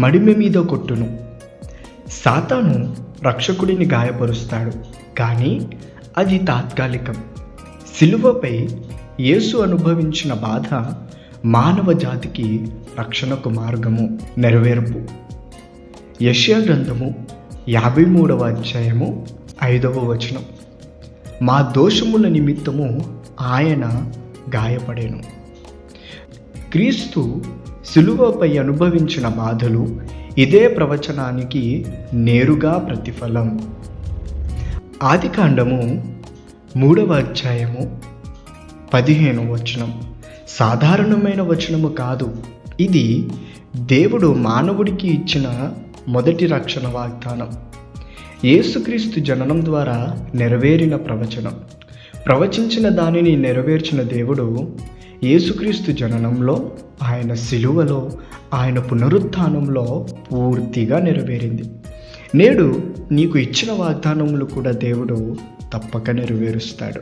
మడిమె మీద కొట్టును. సాతాను రక్షకుడిని గాయపరుస్తాడు, కానీ అది తాత్కాలికం. సిలువపై యేసు అనుభవించిన బాధ మానవ జాతికి రక్షణకు మార్గము, నెరవేర్పు. యెషయా గ్రంథము 53వ అధ్యాయము 5వ వచనం. మా దోషముల నిమిత్తము ఆయన గాయపడెను. క్రీస్తు సిలువపై అనుభవించిన బాధలు ఇదే ప్రవచనానికి నేరుగా ప్రతిఫలం. ఆదికాండము 3వ అధ్యాయము 15వ వచనం సాధారణమైన వచనము కాదు. ఇది దేవుడు మానవుడికి ఇచ్చిన మొదటి రక్షణ వాగ్దానం. యేసుక్రీస్తు జననం ద్వారా నెరవేరిన ప్రవచనం. ప్రవచించిన దానిని నెరవేర్చిన దేవుడు యేసుక్రీస్తు జననంలో, ఆయన సిలువలో, ఆయన పునరుత్థానంలో పూర్తిగా నెరవేరింది. నేడు నీకు ఇచ్చిన వాగ్దానములు కూడా దేవుడు తప్పక నెరవేరుస్తాడు.